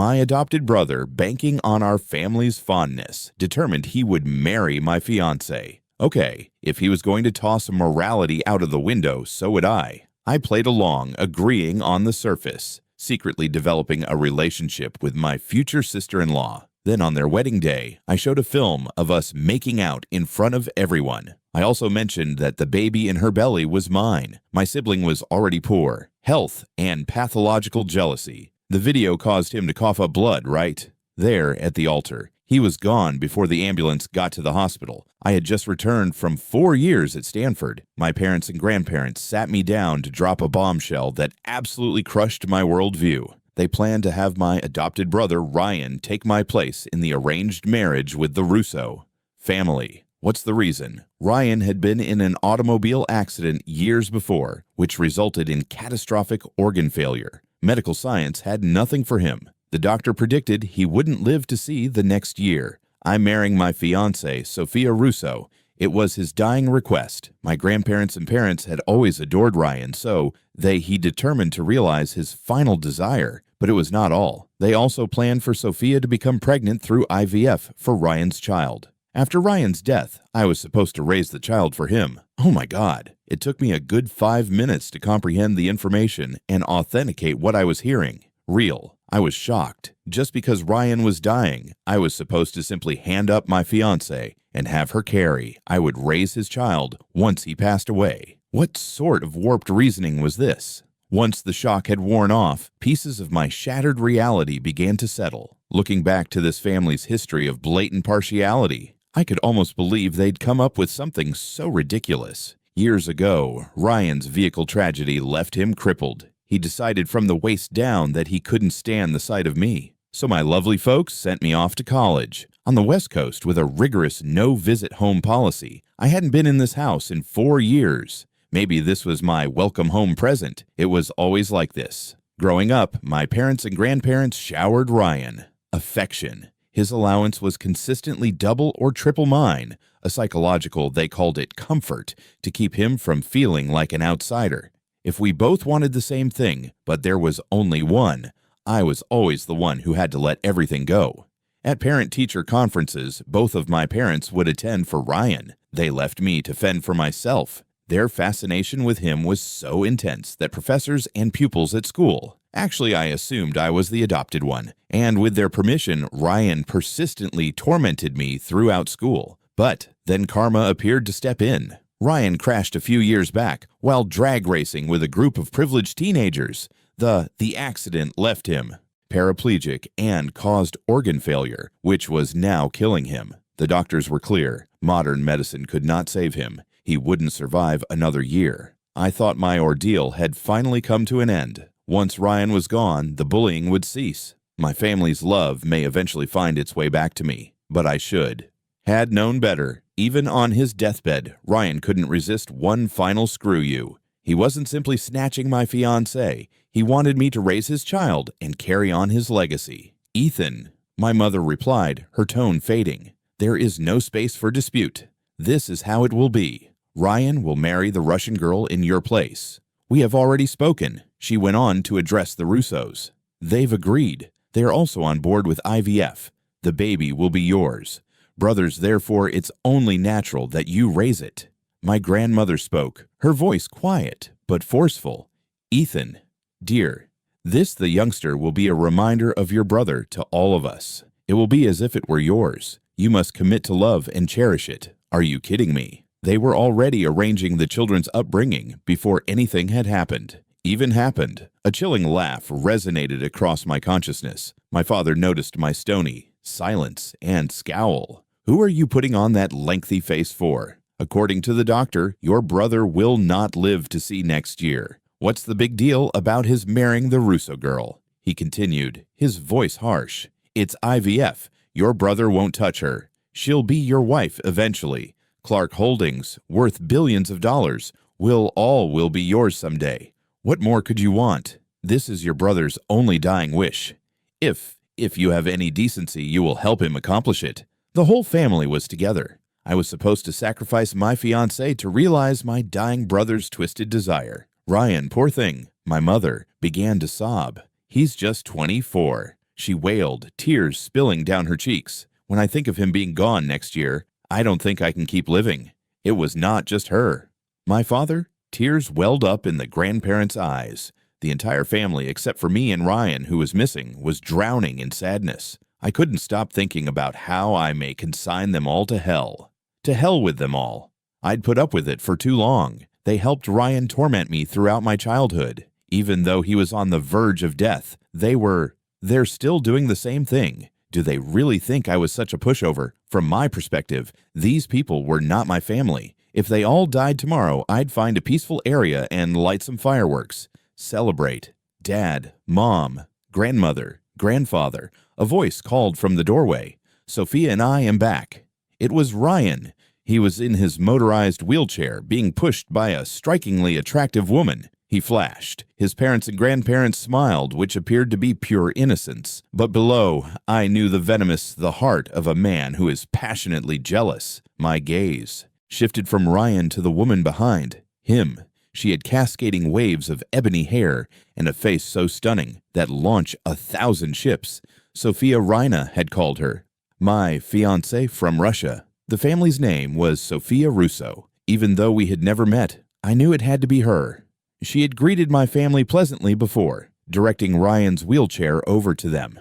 My adopted brother, banking on our family's fondness, determined he would marry my fiancée. Okay, if he was going to toss morality out of the window, so would I. I played along, agreeing on the surface, secretly developing a relationship with my future sister-in-law. Then on their wedding day, I showed a film of us making out in front of everyone. I also mentioned that the baby in her belly was mine. My sibling was already poor, health, and pathological jealousy. The video caused him to cough up blood, right? There, at the altar. He was gone before the ambulance got to the hospital. I had just returned from 4 years at Stanford. My parents and grandparents sat me down to drop a bombshell that absolutely crushed my worldview. They planned to have my adopted brother, Ryan, take my place in the arranged marriage with the Russo family. What's the reason? Ryan had been in an automobile accident years before, which resulted in catastrophic organ failure. Medical science had nothing for him. The doctor predicted he wouldn't live to see the next year. I'm marrying my fiancée, Sophia Russo. It was his dying request. My grandparents and parents had always adored Ryan, so he determined to realize his final desire. But it was not all. They also planned for Sophia to become pregnant through IVF for Ryan's child. After Ryan's death, I was supposed to raise the child for him. Oh my God. It took me a good 5 minutes to comprehend the information and authenticate what I was hearing. Real. I was shocked. Just because Ryan was dying, I was supposed to simply hand up my fiancée and have her carry. I would raise his child once he passed away. What sort of warped reasoning was this? Once the shock had worn off, pieces of my shattered reality began to settle. Looking back to this family's history of blatant partiality, I could almost believe they'd come up with something so ridiculous. Years ago, Ryan's vehicle tragedy left him crippled. He decided from the waist down that he couldn't stand the sight of me. So my lovely folks sent me off to college. On the West Coast with a rigorous no-visit home policy. I hadn't been in this house in 4 years. Maybe this was my welcome home present. It was always like this. Growing up, my parents and grandparents showered Ryan. Affection. His allowance was consistently double or triple mine. A psychological, they called it comfort, to keep him from feeling like an outsider. If we both wanted the same thing, but there was only one, I was always the one who had to let everything go. At parent-teacher conferences, both of my parents would attend for Ryan. They left me to fend for myself. Their fascination with him was so intense that professors and pupils at school, actually I assumed I was the adopted one, and with their permission, Ryan persistently tormented me throughout school. But then karma appeared to step in. Ryan crashed a few years back while drag racing with a group of privileged teenagers. The accident left him paraplegic and caused organ failure, which was now killing him. The doctors were clear. Modern medicine could not save him. He wouldn't survive another year. I thought my ordeal had finally come to an end. Once Ryan was gone, the bullying would cease. My family's love may eventually find its way back to me, but I should. Had known better. Even on his deathbed, Ryan couldn't resist one final screw you. He wasn't simply snatching my fiancée. He wanted me to raise his child and carry on his legacy. Ethan, my mother replied, her tone fading. There is no space for dispute. This is how it will be. Ryan will marry the Russian girl in your place. We have already spoken. She went on to address the Russos. They've agreed. They are also on board with IVF. The baby will be yours. Brothers, therefore, it's only natural that you raise it. My grandmother spoke, her voice quiet but forceful. Ethan, dear, this, the youngster, will be a reminder of your brother to all of us. It will be as if it were yours. You must commit to love and cherish it. Are you kidding me? They were already arranging the children's upbringing before anything had happened. A chilling laugh resonated across my consciousness. My father noticed my stony silence and scowl. Who are you putting on that lengthy face for? According to the doctor, your brother will not live to see next year. What's the big deal about his marrying the Russo girl? He continued, his voice harsh. It's IVF. Your brother won't touch her. She'll be your wife eventually. Clark Holdings, worth billions of dollars, will be yours someday. What more could you want? This is your brother's only dying wish. If you have any decency, you will help him accomplish it. The whole family was together. I was supposed to sacrifice my fiancée to realize my dying brother's twisted desire. Ryan, poor thing, my mother, began to sob. He's just 24. She wailed, tears spilling down her cheeks. When I think of him being gone next year, I don't think I can keep living. It was not just her. My father? Tears welled up in the grandparents' eyes. The entire family, except for me and Ryan, who was missing, was drowning in sadness. I couldn't stop thinking about how I may consign them all to hell. To hell with them all. I'd put up with it for too long. They helped Ryan torment me throughout my childhood. Even though he was on the verge of death, they're still doing the same thing. Do they really think I was such a pushover? From my perspective, these people were not my family. If they all died tomorrow, I'd find a peaceful area and light some fireworks. Celebrate. Dad, Mom, grandmother, grandfather. A voice called from the doorway. Sophia and I am back. It was Ryan. He was in his motorized wheelchair, being pushed by a strikingly attractive woman. He flashed. His parents and grandparents smiled, which appeared to be pure innocence. But below, I knew the heart of a man who is passionately jealous. My gaze shifted from Ryan to the woman behind. Him. She had cascading waves of ebony hair and a face so stunning that launch 1,000 ships. Sophia Reina had called her. My fiancée from Russia. The family's name was Sophia Russo. Even though we had never met, I knew it had to be her. She had greeted my family pleasantly before, directing Ryan's wheelchair over to them.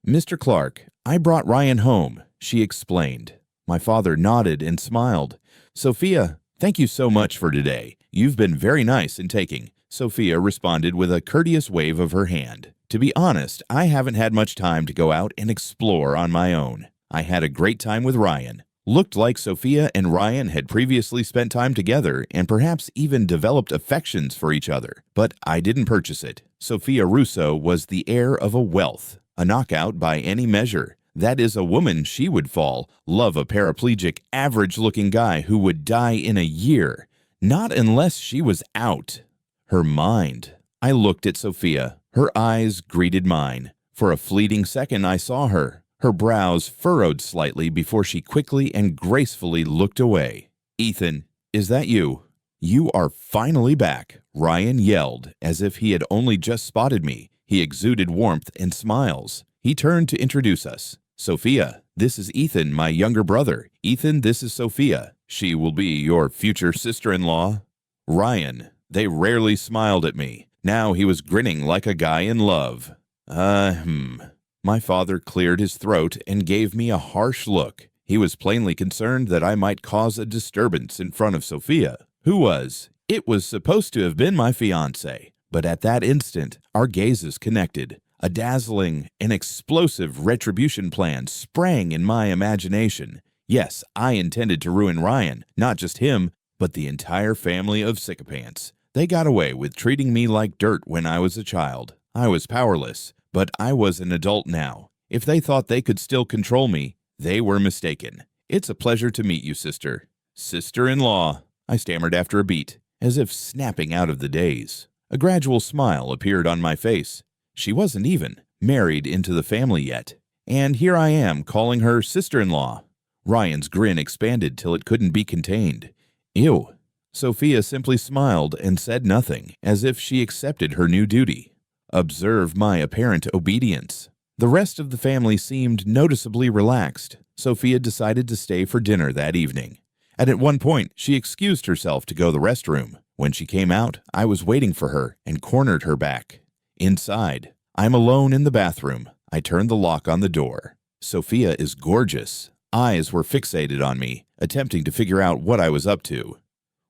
Mr. Clark, I brought Ryan home, she explained. My father nodded and smiled. Sophia, thank you so much for today. You've been very nice in taking. Sophia responded with a courteous wave of her hand. To be honest, I haven't had much time to go out and explore on my own. I had a great time with Ryan. Looked like Sophia and Ryan had previously spent time together and perhaps even developed affections for each other. But I didn't purchase it. Sophia Russo was the heir of a wealth, a knockout by any measure. That is a woman she would fall, love a paraplegic, average-looking guy who would die in a year. Not unless she was out. Her mind. I looked at Sophia. Her eyes greeted mine. For a fleeting second I saw her. Her brows furrowed slightly before she quickly and gracefully looked away. Ethan, is that you? You are finally back, Ryan yelled, as if he had only just spotted me. He exuded warmth and smiles. He turned to introduce us. Sophia, this is Ethan, my younger brother. Ethan, this is Sophia. She will be your future sister-in-law. Ryan, they rarely smiled at me. Now he was grinning like a guy in love. My father cleared his throat and gave me a harsh look. He was plainly concerned that I might cause a disturbance in front of Sophia, who was. It was supposed to have been my fiancée, but at that instant, our gazes connected. A dazzling and explosive retribution plan sprang in my imagination. Yes, I intended to ruin Ryan, not just him, but the entire family of sycophants. They got away with treating me like dirt when I was a child. I was powerless. But I was an adult now. If they thought they could still control me, they were mistaken. It's a pleasure to meet you, sister. Sister-in-law, I stammered after a beat, as if snapping out of the daze. A gradual smile appeared on my face. She wasn't even married into the family yet. And here I am calling her sister-in-law. Ryan's grin expanded till it couldn't be contained. Ew. Sophia simply smiled and said nothing, as if she accepted her new duty. Observe my apparent obedience. The rest of the family seemed noticeably relaxed. Sophia decided to stay for dinner that evening. And at one point, she excused herself to go to the restroom. When she came out, I was waiting for her and cornered her back. Inside, I'm alone in the bathroom. I turned the lock on the door. Sophia is gorgeous. Eyes were fixated on me, attempting to figure out what I was up to.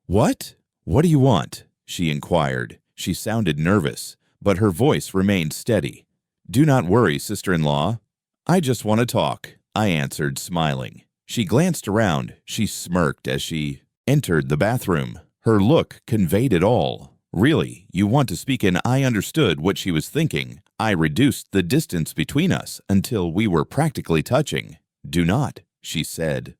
What? What do you want? She inquired. She sounded nervous, but her voice remained steady. Do not worry, sister-in-law. I just want to talk, I answered, smiling. She glanced around. She smirked as she entered the bathroom. Her look conveyed it all. Really, you want to speak, and I understood what she was thinking. I reduced the distance between us until we were practically touching. Do not, she said,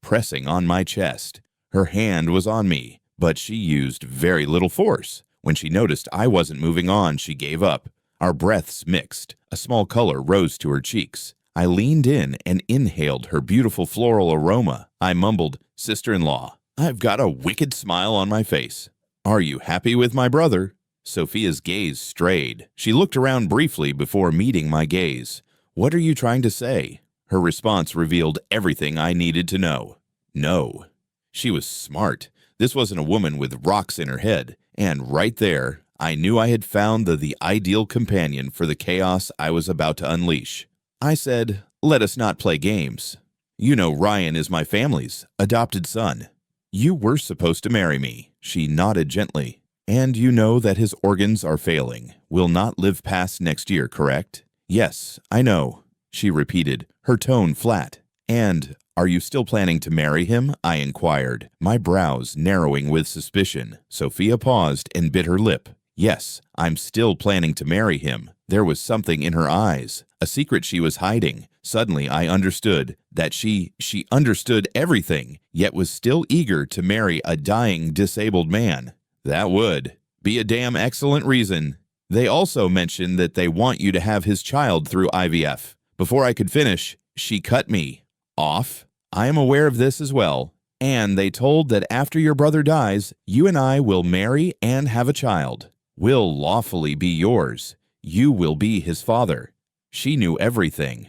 pressing on my chest. Her hand was on me, but she used very little force. When she noticed I wasn't moving on, she gave up. Our breaths mixed. A small color rose to her cheeks. I leaned in and inhaled her beautiful floral aroma. I mumbled, sister-in-law. I've got a wicked smile on my face. Are you happy with my brother? Sophia's gaze strayed. She looked around briefly before meeting my gaze. "What are you trying to say?" Her response revealed everything I needed to know. No. She was smart. This wasn't a woman with rocks in her head. And right there, I knew I had found the ideal companion for the chaos I was about to unleash. I said, "Let us not play games. You know Ryan is my family's adopted son. You were supposed to marry me." She nodded gently. "And you know that his organs are failing, will not live past next year, correct?" "Yes, I know," she repeated, her tone flat. "And are you still planning to marry him?" I inquired, my brows narrowing with suspicion. Sophia paused and bit her lip. "Yes, I'm still planning to marry him." There was something in her eyes, a secret she was hiding. Suddenly I understood that she understood everything, yet was still eager to marry a dying, disabled man. That would be a damn excellent reason. "They also mentioned that they want you to have his child through IVF." Before I could finish, she cut me off. "I am aware of this as well. And they told that after your brother dies, you and I will marry and have a child. Will lawfully be yours. You will be his father." She knew everything.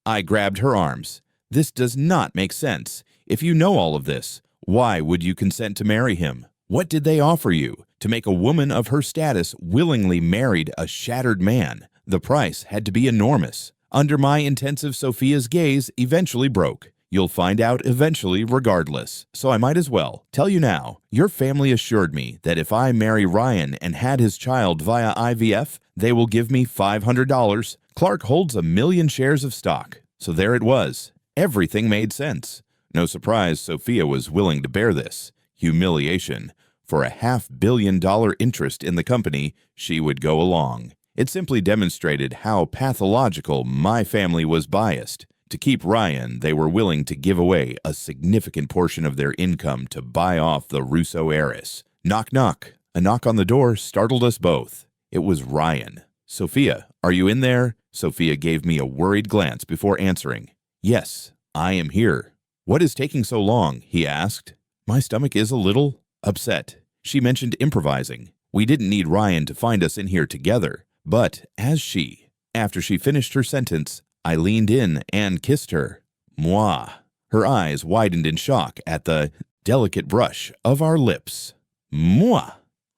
I grabbed her arms. "This does not make sense. If you know all of this, why would you consent to marry him? What did they offer you? To make a woman of her status willingly married a shattered man, the price had to be enormous." Under my intensive Sophia's gaze eventually broke. "You'll find out eventually regardless, so I might as well tell you now. Your family assured me that if I marry Ryan and had his child via IVF, they will give me $500. Clark holds 1,000,000 shares of stock." So there it was. Everything made sense. No surprise Sophia was willing to bear this humiliation. For a $500 million interest in the company, she would go along. It simply demonstrated how pathological my family was biased. To keep Ryan, they were willing to give away a significant portion of their income to buy off the Russo heiress. Knock, knock. A knock on the door startled us both. It was Ryan. "Sophia, are you in there?" Sophia gave me a worried glance before answering. "Yes, I am here." "What is taking so long?" he asked. My stomach is a little upset. She mentioned improvising. We didn't need Ryan to find us in here together. But after she finished her sentence, I leaned in and kissed her. Moi. Her eyes widened in shock at the delicate brush of our lips. Moi.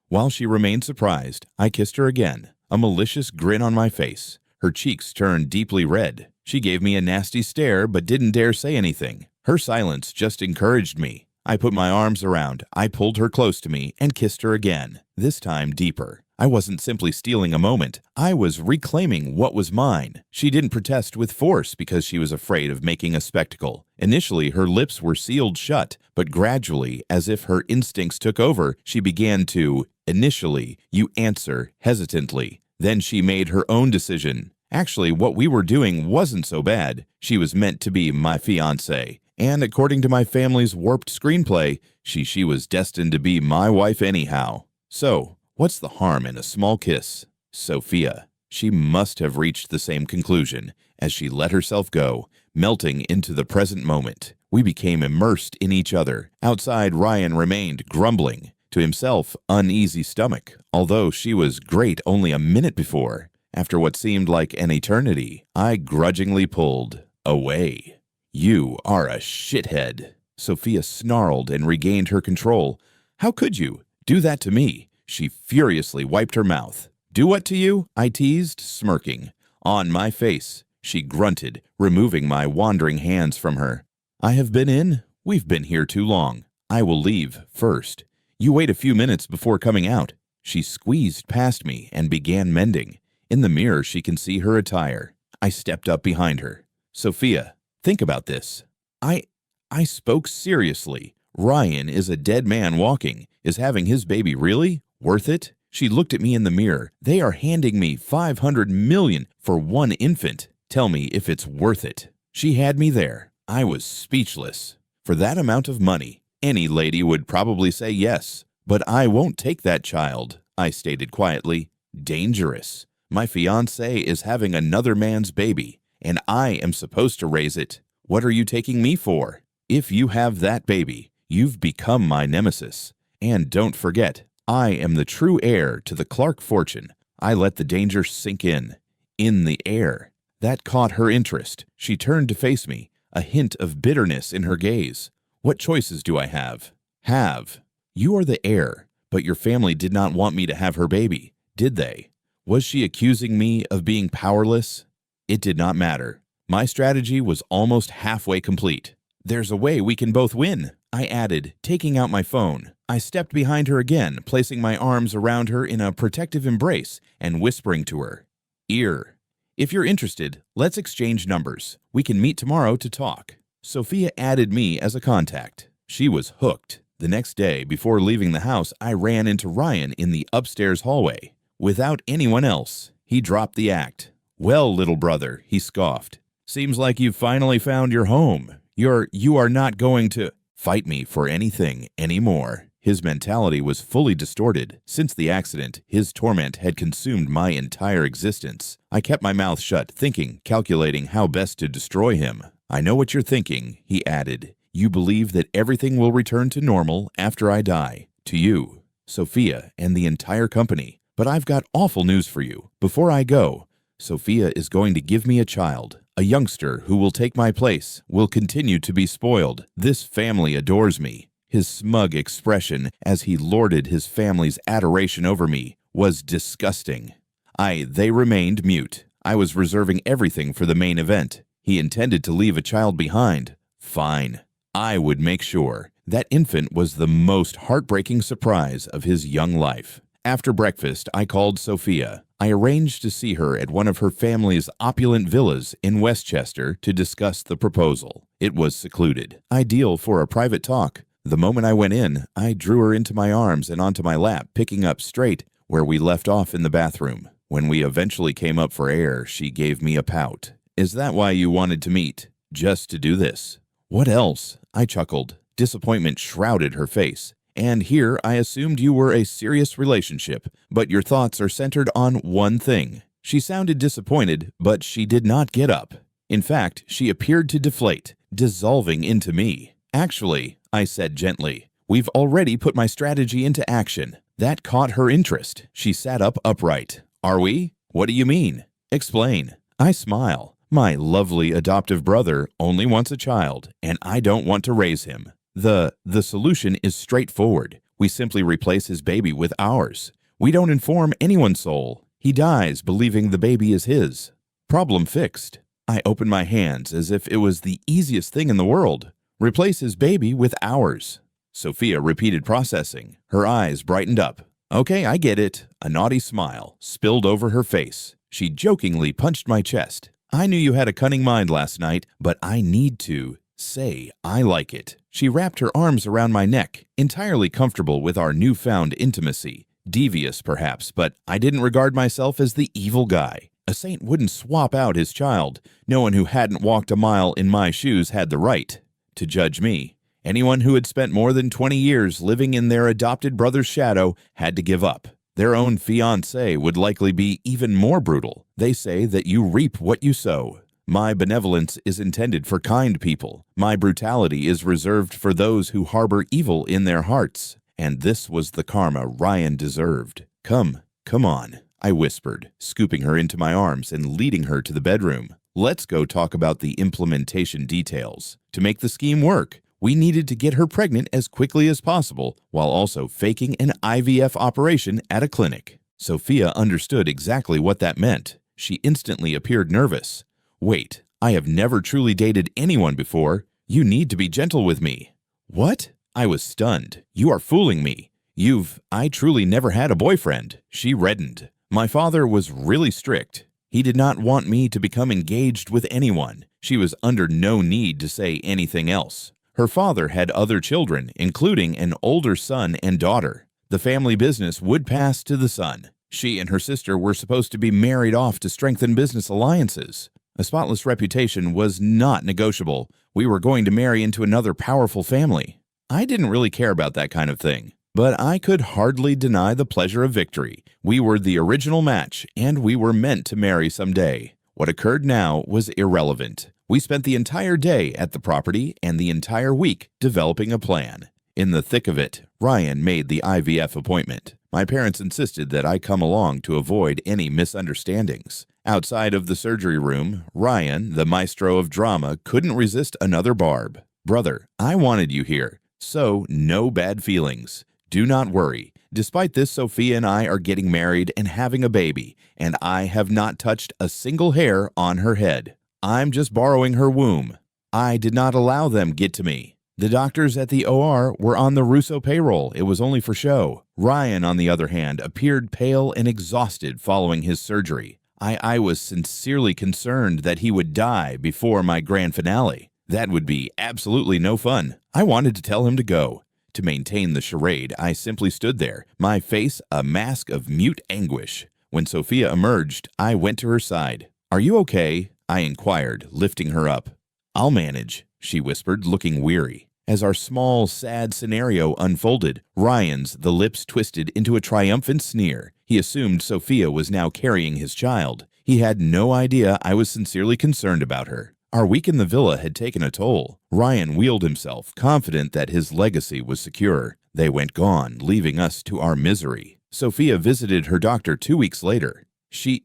While she remained surprised, I kissed her again, a malicious grin on my face. Her cheeks turned deeply red. She gave me a nasty stare but didn't dare say anything. Her silence just encouraged me. I put my arms around, I pulled her close to me, and kissed her again, this time deeper. I wasn't simply stealing a moment. I was reclaiming what was mine. She didn't protest with force because she was afraid of making a spectacle. Initially, her lips were sealed shut, but gradually, as if her instincts took over, she began to, initially, you answer hesitantly. Then she made her own decision. Actually, what we were doing wasn't so bad. She was meant to be my fiancée. And according to my family's warped screenplay, she was destined to be my wife anyhow. So, what's the harm in a small kiss? Sophia. She must have reached the same conclusion as she let herself go, melting into the present moment. We became immersed in each other. Outside, Ryan remained grumbling, to himself uneasy stomach, although she was great only a minute before. After what seemed like an eternity, I grudgingly pulled away. You are a shithead. Sophia snarled and regained her control. How could you do that to me? She furiously wiped her mouth. Do what to you? I teased, smirking. On my face, she grunted, removing my wandering hands from her. I have been in. We've been here too long. I will leave first. You wait a few minutes before coming out. She squeezed past me and began mending. In the mirror, she can see her attire. I stepped up behind her. Sophia, think about this. I spoke seriously. Ryan is a dead man walking. Is having his baby really worth it? She looked at me in the mirror. They are handing me $500 million for one infant. Tell me if it's worth it. She had me there. I was speechless. For that amount of money, any lady would probably say yes. But I won't take that child, I stated quietly. Dangerous. My fiancé is having another man's baby, and I am supposed to raise it. What are you taking me for? If you have that baby, you've become my nemesis. And don't forget, I am the true heir to the Clark fortune. I let the danger sink in. In the air. That caught her interest. She turned to face me, a hint of bitterness in her gaze. What choices do I have? Have. You are the heir, but your family did not want me to have her baby, did they? Was she accusing me of being powerless? It did not matter. My strategy was almost halfway complete. There's a way we can both win, I added, taking out my phone. I stepped behind her again, placing my arms around her in a protective embrace and whispering to her, "Ear. If you're interested, let's exchange numbers. We can meet tomorrow to talk." Sophia added me as a contact. She was hooked. The next day, before leaving the house, I ran into Ryan in the upstairs hallway. Without anyone else, he dropped the act. "Well, little brother," he scoffed. "Seems like you've finally found your home. You are not going to fight me for anything anymore." His mentality was fully distorted. Since the accident, his torment had consumed my entire existence. I kept my mouth shut, thinking, calculating how best to destroy him. "I know what you're thinking," he added. "You believe that everything will return to normal after I die. To you, Sophia, and the entire company. But I've got awful news for you. Before I go, Sophia is going to give me a child. A youngster who will take my place, will continue to be spoiled. This family adores me." His smug expression as he lorded his family's adoration over me was disgusting. They remained mute. I was reserving everything for the main event. He intended to leave a child behind. Fine. I would make sure. That infant was the most heartbreaking surprise of his young life. After breakfast, I called Sophia. I arranged to see her at one of her family's opulent villas in Westchester to discuss the proposal. It was secluded, ideal for a private talk. The moment I went in, I drew her into my arms and onto my lap, picking up straight where we left off in the bathroom. When we eventually came up for air, she gave me a pout. "Is that why you wanted to meet? Just to do this?" "What else?" I chuckled. Disappointment shrouded her face. "And here I assumed you were a serious relationship, but your thoughts are centered on one thing." She sounded disappointed, but she did not get up. In fact, she appeared to deflate, dissolving into me. "Actually," I said gently, "we've already put my strategy into action." That caught her interest. She sat up upright. "Are we? What do you mean? Explain." I smile. "My lovely adoptive brother only wants a child, and I don't want to raise him. The solution is straightforward. We simply replace his baby with ours. We don't inform anyone's soul. He dies believing the baby is his. Problem fixed." I opened my hands as if it was the easiest thing in the world. "Replace his baby with ours." Sophia repeated processing. Her eyes brightened up. "Okay, I get it." A naughty smile spilled over her face. She jokingly punched my chest. "I knew you had a cunning mind last night, but I need to say I like it." She wrapped her arms around my neck, entirely comfortable with our newfound intimacy. Devious, perhaps, but I didn't regard myself as the evil guy. A saint wouldn't swap out his child. No one who hadn't walked a mile in my shoes had the right to judge me. Anyone who had spent more than 20 years living in their adopted brother's shadow had to give up. Their own fiancée would likely be even more brutal. They say that you reap what you sow. My benevolence is intended for kind people. My brutality is reserved for those who harbor evil in their hearts. And this was the karma Ryan deserved. Come on," I whispered, scooping her into my arms and leading her to the bedroom. "Let's go talk about the implementation details. To make the scheme work, we needed to get her pregnant as quickly as possible while also faking an IVF operation at a clinic." Sophia understood exactly what that meant. She instantly appeared nervous. "Wait, I have never truly dated anyone before. You need to be gentle with me." "What?" I was stunned. "You are fooling me. I truly never had a boyfriend." She reddened. "My father was really strict. He did not want me to become engaged with anyone." She was under no need to say anything else. Her father had other children, including an older son and daughter. The family business would pass to the son. She and her sister were supposed to be married off to strengthen business alliances. A spotless reputation was not negotiable. We were going to marry into another powerful family. I didn't really care about that kind of thing, but I could hardly deny the pleasure of victory. We were the original match, and we were meant to marry someday. What occurred now was irrelevant. We spent the entire day at the property and the entire week developing a plan. In the thick of it, Ryan made the IVF appointment. My parents insisted that I come along to avoid any misunderstandings. Outside of the surgery room, Ryan, the maestro of drama, couldn't resist another barb. "Brother, I wanted you here, so no bad feelings. Do not worry. Despite this, Sophia and I are getting married and having a baby, and I have not touched a single hair on her head. I'm just borrowing her womb. I did not allow them get to me. The doctors at the OR were on the Russo payroll. It was only for show." Ryan, on the other hand, appeared pale and exhausted following his surgery. I was sincerely concerned that he would die before my grand finale. That would be absolutely no fun. I wanted to tell him to go. To maintain the charade, I simply stood there, my face a mask of mute anguish. When Sophia emerged, I went to her side. "Are you okay?" I inquired, lifting her up. "I'll manage," she whispered, looking weary. As our small, sad scenario unfolded, Ryan's the lips twisted into a triumphant sneer. He assumed Sophia was now carrying his child. He had no idea I was sincerely concerned about her. Our week in the villa had taken a toll. Ryan wheeled himself, confident that his legacy was secure. They went gone, leaving us to our misery. Sophia visited her doctor 2 weeks later. She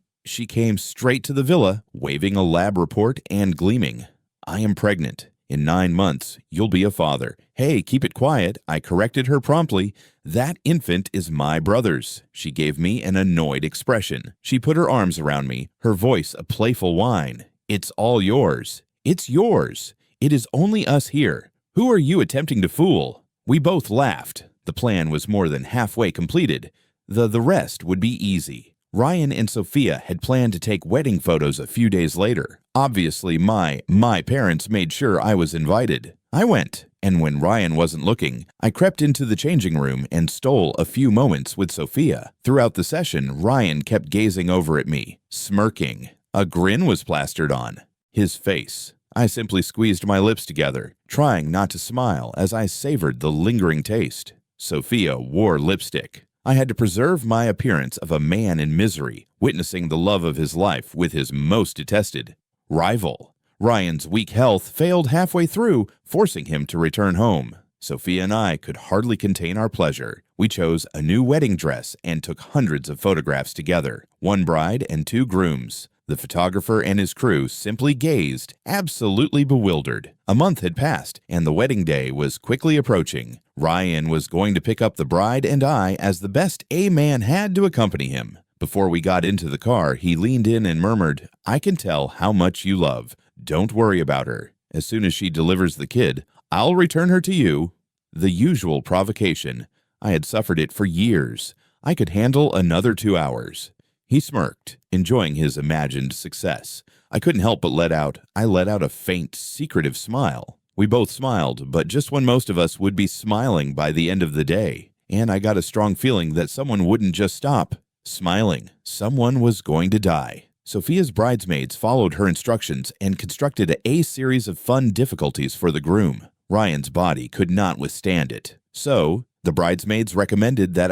came straight to the villa, waving a lab report and gleaming. "I am pregnant. In 9 months, you'll be a father." "Hey, keep it quiet." I corrected her promptly. "That infant is my brother's." She gave me an annoyed expression. She put her arms around me, her voice a playful whine. "It's all yours." "It's yours. It is only us here. Who are you attempting to fool?" We both laughed. The plan was more than halfway completed. The rest would be easy. Ryan and Sophia had planned to take wedding photos a few days later. Obviously, my parents made sure I was invited. I went, and when Ryan wasn't looking, I crept into the changing room and stole a few moments with Sophia. Throughout the session, Ryan kept gazing over at me, smirking. A grin was plastered on his face. I simply squeezed my lips together, trying not to smile as I savored the lingering taste. Sophia wore lipstick. I had to preserve my appearance of a man in misery, witnessing the love of his life with his most detested rival. Ryan's weak health failed halfway through, forcing him to return home. Sophia and I could hardly contain our pleasure. We chose a new wedding dress and took hundreds of photographs together, 1 bride and 2 grooms. The photographer and his crew simply gazed, absolutely bewildered. A month had passed, and the wedding day was quickly approaching. Ryan was going to pick up the bride and I, as the best A-man had to accompany him. Before we got into the car, he leaned in and murmured, "I can tell how much you love. Don't worry about her. As soon as she delivers the kid, I'll return her to you." The usual provocation. I had suffered it for years. I could handle another 2 hours. He smirked, enjoying his imagined success. I couldn't help but let out a faint, secretive smile. We both smiled, but just when most of us would be smiling by the end of the day. And I got a strong feeling that someone wouldn't just stop smiling. Someone was going to die. Sophia's bridesmaids followed her instructions and constructed a series of fun difficulties for the groom. Ryan's body could not withstand it. So, the bridesmaids recommended that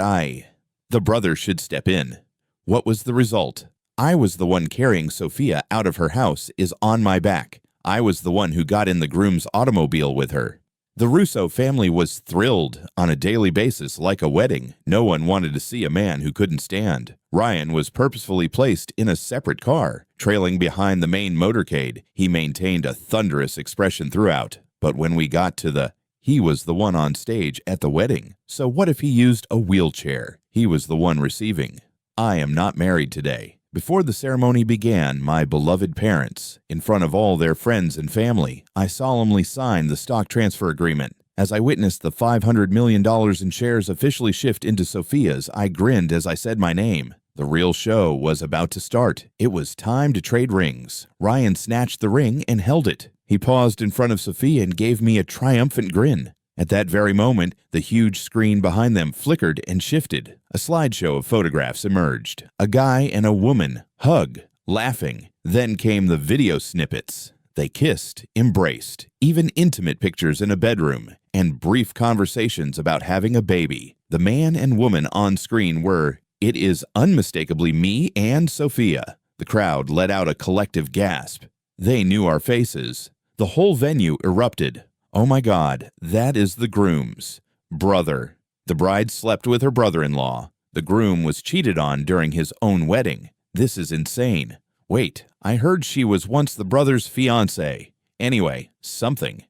the brother should step in. What was the result? I was the one carrying Sophia out of her house is on my back. I was the one who got in the groom's automobile with her. The Russo family was thrilled on a daily basis like a wedding. No one wanted to see a man who couldn't stand. Ryan was purposefully placed in a separate car, trailing behind the main motorcade. He maintained a thunderous expression throughout. But when we got to he was the one on stage at the wedding. So what if he used a wheelchair? He was the one receiving. I am not married today. Before the ceremony began, my beloved parents, in front of all their friends and family, I solemnly signed the stock transfer agreement. As I witnessed the $500 million in shares officially shift into Sophia's, I grinned as I said my name. The real show was about to start. It was time to trade rings. Ryan snatched the ring and held it. He paused in front of Sophia and gave me a triumphant grin. At that very moment, the huge screen behind them flickered and shifted. A slideshow of photographs emerged. A guy and a woman, hug, laughing. Then came the video snippets. They kissed, embraced, even intimate pictures in a bedroom, and brief conversations about having a baby. The man and woman on screen were, it is unmistakably me and Sophia. The crowd let out a collective gasp. They knew our faces. The whole venue erupted. Oh my God, that is the groom's brother. The bride slept with her brother-in-law. The groom was cheated on during his own wedding. This is insane. Wait, I heard she was once the brother's fiancée. Anyway, something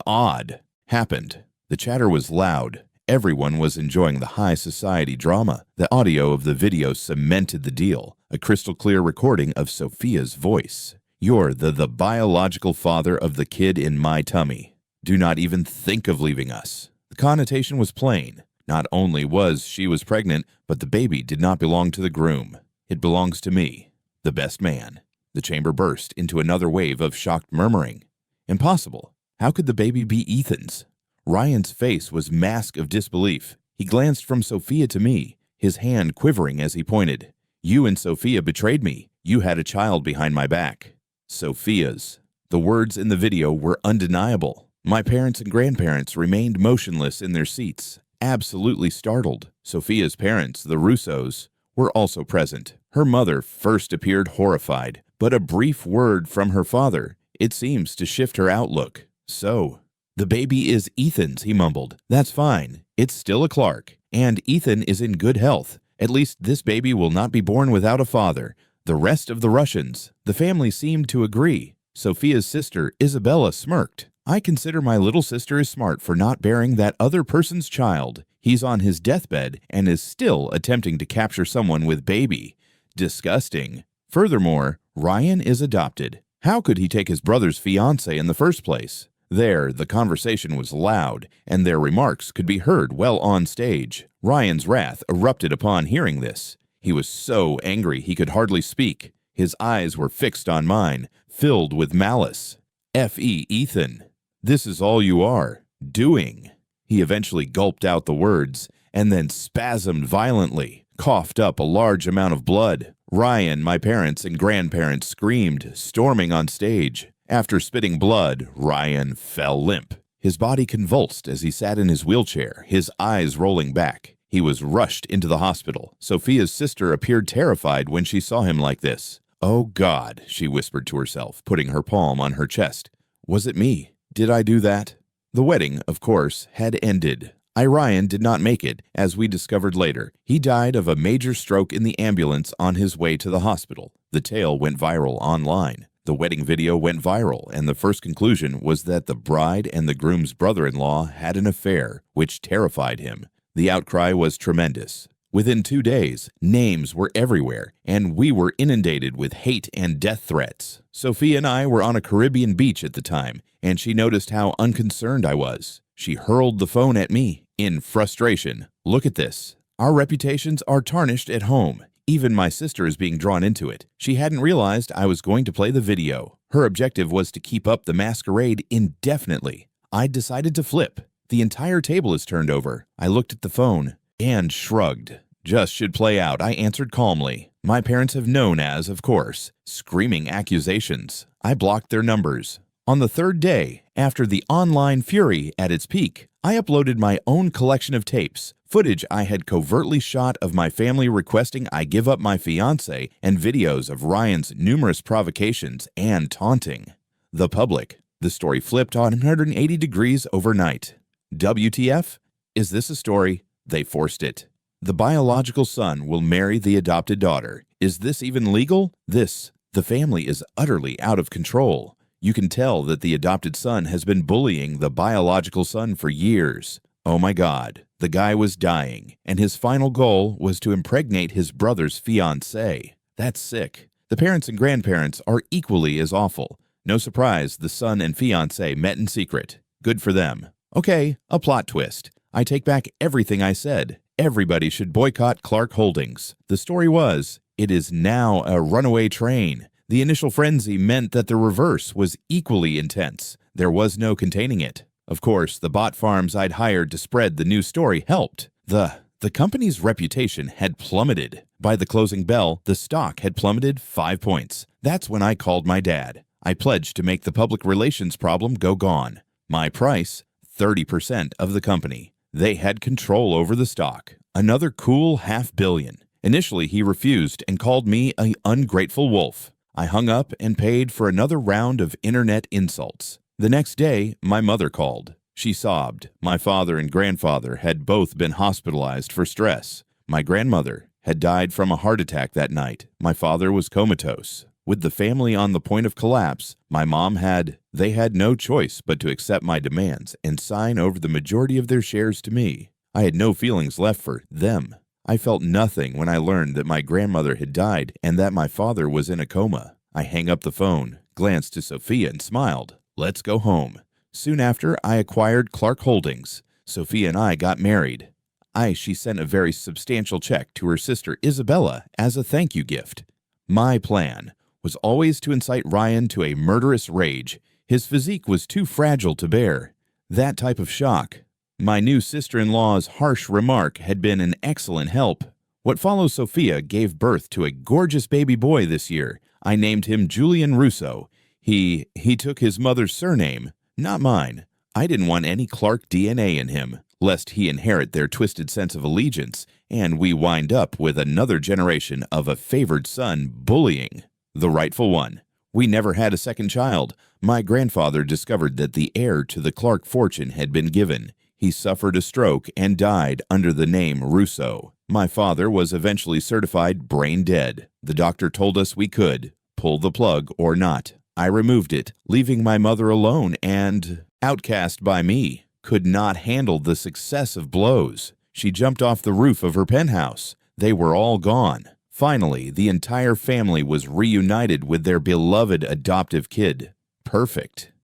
odd happened. The chatter was loud. Everyone was enjoying the high society drama. The audio of the video cemented the deal. A crystal clear recording of Sophia's voice. You're the biological father of the kid in my tummy. Do not even think of leaving us. The connotation was plain. Not only was she pregnant, but the baby did not belong to the groom. It belongs to me, the best man. The chamber burst into another wave of shocked murmuring. Impossible. How could the baby be Ethan's? Ryan's face was mask of disbelief. He glanced from Sophia to me, his hand quivering as he pointed. You and Sophia betrayed me. You had a child behind my back. Sophia's. The words in the video were undeniable. My parents and grandparents remained motionless in their seats, absolutely startled. Sophia's parents, the Russos, were also present. Her mother first appeared horrified, but a brief word from her father, it seems to shift her outlook. So, the baby is Ethan's, he mumbled. That's fine. It's still a Clark, and Ethan is in good health. At least this baby will not be born without a father. The rest of the Russians, the family seemed to agree. Sophia's sister, Isabella, smirked. I consider my little sister is smart for not bearing that other person's child. He's on his deathbed and is still attempting to capture someone with baby. Disgusting. Furthermore, Ryan is adopted. How could he take his brother's fiancée in the first place? There, the conversation was loud, and their remarks could be heard well on stage. Ryan's wrath erupted upon hearing this. He was so angry he could hardly speak. His eyes were fixed on mine, filled with malice. F.E. Ethan, this is all you are doing. He eventually gulped out the words, and then spasmed violently, coughed up a large amount of blood. Ryan, my parents, and grandparents screamed, storming on stage. After spitting blood, Ryan fell limp. His body convulsed as he sat in his wheelchair, his eyes rolling back. He was rushed into the hospital. Sophia's sister appeared terrified when she saw him like this. Oh God, she whispered to herself, putting her palm on her chest. Was it me? Did I do that? The wedding, of course, had ended. Ryan did not make it, as we discovered later. He died of a major stroke in the ambulance on his way to the hospital. The tale went viral online. The wedding video went viral, and the first conclusion was that the bride and the groom's brother-in-law had an affair, which terrified him. The outcry was tremendous. Within 2 days, names were everywhere, and we were inundated with hate and death threats. Sophia and I were on a Caribbean beach at the time, and she noticed how unconcerned I was. She hurled the phone at me in frustration. Look at this. Our reputations are tarnished at home. Even my sister is being drawn into it. She hadn't realized I was going to play the video. Her objective was to keep up the masquerade indefinitely. I decided to flip. The entire table is turned over. I looked at the phone and shrugged. Just should play out, I answered calmly. My parents have known as, of course, screaming accusations. I blocked their numbers. On the third day, after the online fury at its peak, I uploaded my own collection of tapes, footage I had covertly shot of my family requesting I give up my fiancé, and videos of Ryan's numerous provocations and taunting. The public. The story flipped on 180 degrees overnight. WTF? Is this a story? They forced it. The biological son will marry the adopted daughter. Is this even legal? The family is utterly out of control. You can tell that the adopted son has been bullying the biological son for years. Oh my God, the guy was dying, and his final goal was to impregnate his brother's fiancée. That's sick. The parents and grandparents are equally as awful. No surprise the son and fiancée met in secret. Good for them. Okay, a plot twist. I take back everything I said. Everybody should boycott Clark Holdings. The story was, it is now a runaway train. The initial frenzy meant that the reverse was equally intense. There was no containing it. Of course, the bot farms I'd hired to spread the news story helped. The company's reputation had plummeted. By the closing bell, the stock had plummeted 5 points. That's when I called my dad. I pledged to make the public relations problem go gone. My price, 30% of the company. They had control over the stock. Another cool $500 million. Initially, he refused and called me an ungrateful wolf. I hung up and paid for another round of internet insults. The next day, my mother called. She sobbed. My father and grandfather had both been hospitalized for stress. My grandmother had died from a heart attack that night. My father was comatose. With the family on the point of collapse, my mom had no choice but to accept my demands and sign over the majority of their shares to me. I had no feelings left for them. I felt nothing when I learned that my grandmother had died and that my father was in a coma. I hung up the phone, glanced to Sophia, and smiled. Let's go home. Soon after, I acquired Clark Holdings. Sophia and I got married. She sent a very substantial check to her sister Isabella as a thank you gift. My plan was always to incite Ryan to a murderous rage. His physique was too fragile to bear that type of shock. My new sister-in-law's harsh remark had been an excellent help. What follows, Sophia gave birth to a gorgeous baby boy this year. I named him Julian Russo. He took his mother's surname, not mine. I didn't want any Clark DNA in him, lest he inherit their twisted sense of allegiance, and we wind up with another generation of a favored son bullying the rightful one. We never had a second child. My grandfather discovered that the heir to the Clark fortune had been given. He suffered a stroke and died under the name Russo. My father was eventually certified brain dead. The doctor told us we could pull the plug or not. I removed it, leaving my mother alone and, outcast by me, could not handle the successive blows. She jumped off the roof of her penthouse. They were all gone. Finally, the entire family was reunited with their beloved adoptive kid. Perfect.